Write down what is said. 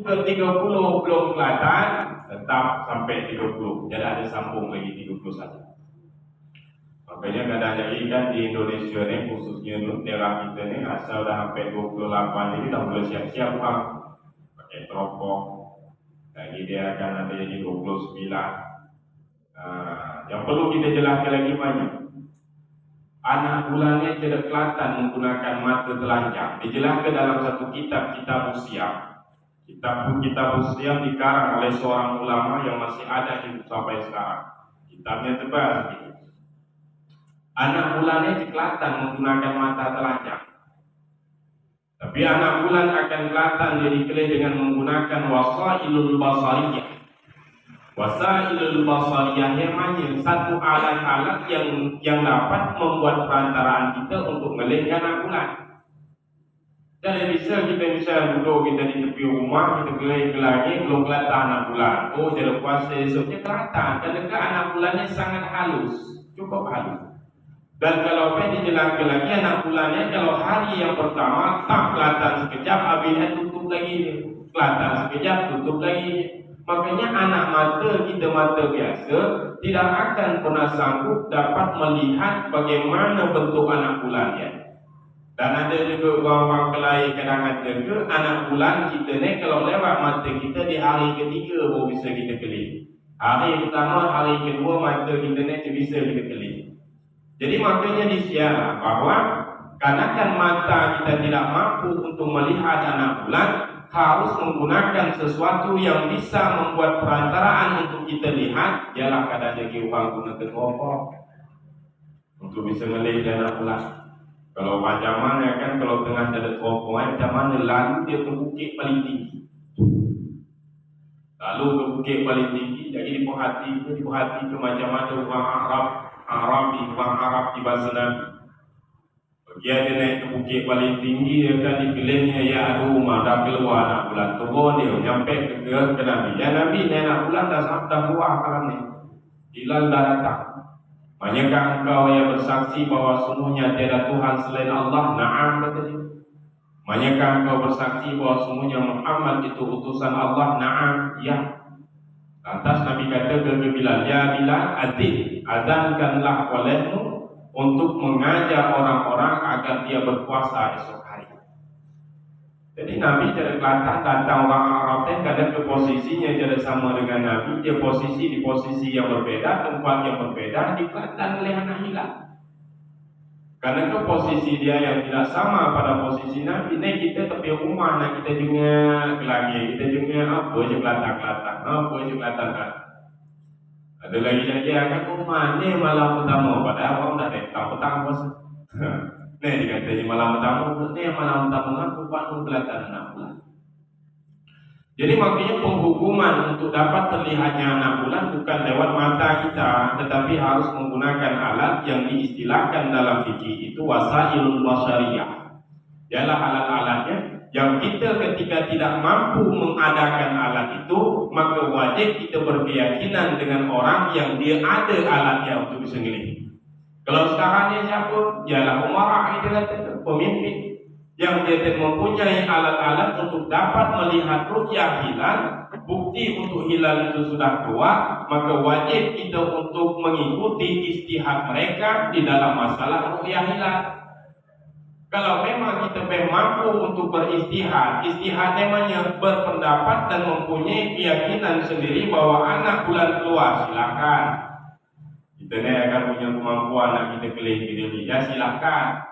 ke 30 belum kelihatan, tetap sampai 30. Jadi ada sambung lagi 31. Makanya kadang jadi kan di Indonesia ni, khususnya daerah kita ni, asal dah sampai 28 ini dah mulai siap-siap bang, pakai teropong. Lagi dia akan ada jadi 29. Yang perlu kita jelaskan lagi banyak. Anak bulannya tidak kelihatan menggunakan mata telanjang. Dijelaskan dalam satu kitab Usia. Kitab Usia dikarang oleh seorang ulama yang masih ada hidup sampai sekarang. Kitabnya tebal sedikit. Anak bulannya kelihatan menggunakan mata telanjang. Tapi anak bulan akan kelihatan jadi dengan menggunakan wasailul basariyah. Wasailul basariyah namanya satu alat-alat yang dapat membuat perantaraan kita untuk melihat anak bulan. Jadi kita duduk kita di tepi rumah, kita ke langit belum kelihatan anak bulan. Oh, jadi puasa esoknya kelihatan. Kerana anak bulannya sangat halus, cukup halus. Dan kalau dijelaskan lagi anak bulannya, kalau hari yang pertama tak kelihatan sekejap, habisnya tutup lagi. Kelihatan sekejap, tutup lagi. Makanya anak mata kita mata biasa tidak akan pernah sanggup dapat melihat bagaimana bentuk anak bulannya. Dan ada juga orang-orang kelai kadang kata ke anak bulan kita ni kalau lewat mata kita di hari ketiga baru bisa kita kelih. Hari pertama, hari kedua mata kita ni bisa kita kelih. Jadi makanya disiarlah bahwa karenakan mata kita tidak mampu untuk melihat anak bulan, harus menggunakan sesuatu yang bisa membuat perantaraan untuk kita lihat. Ialah kadang jadi orang guna teropong untuk bisa melihat anak bulan. Kalau macam mana kan, kalau tengah ada teropong macam mana, lalu dia ke bukit paling tinggi. Lalu ke bukit paling tinggi, jadi diperhati ke macam mana orang Arab di bahasa Nabi. Dia naik ke bukit paling tinggi, dia kan dipilihnya, ya aduh dah keluar anak bulan. Turun dia, nyampe ke Nabi. Ya Nabi, anak bulan dah keluar malam ni. Hilal dah datang. Banyakkan engkau yang bersaksi bahawa sungguhnya tiada Tuhan selain Allah? Na'am, kata dia. Banyakkan engkau bersaksi bahawa sungguhnya Muhammad itu utusan Allah? Na'am, ya. Lantas Nabi kata ke Bilal, ya Bilal, azankanlah olehmu untuk mengajar orang-orang agar dia berpuasa esok hari. Jadi Nabi tidak kelihatan datang orang Arab dan kadang ke posisinya tidak sama dengan Nabi. Dia di posisi yang berbeda, tempat yang berbeda, dikelihatan oleh anak hilal. Karena ke posisi dia yang tidak sama pada posisi Nabi. Ini kita tepi rumah, nak kita juga ke langit, kita juga apa je kelihatan. Ada lagi akan rumah ni malam pertama, padahal orang dah datang petang puasa. Ni dikata malam pertama aku buat kelihatan anak bulan. Jadi makanya penghukuman untuk dapat terlihatnya anak bulan bukan lewat mata kita, tetapi harus menggunakan alat yang diistilahkan dalam fikih itu wasailul basariyah. Ialah alat-alatnya yang kita ketika tidak mampu mengadakan alat itu, maka wajib kita berkeyakinan dengan orang yang dia ada alatnya untuk bisa melihat. Kalau sekarang ni siapa? Ialah umarah, kita kata pemimpin yang dia mempunyai alat-alat untuk dapat melihat ru'yah hilal. Bukti untuk hilal itu sudah keluar, maka wajib kita untuk mengikuti istihad mereka di dalam masalah ru'yah hilal. Kalau memang kita mampu untuk beristihad, istihad namanya berpendapat dan mempunyai keyakinan sendiri bahwa anak bulan keluar, silakan. Kita ni akan punya kemampuan nak kita kelih, ya silakan.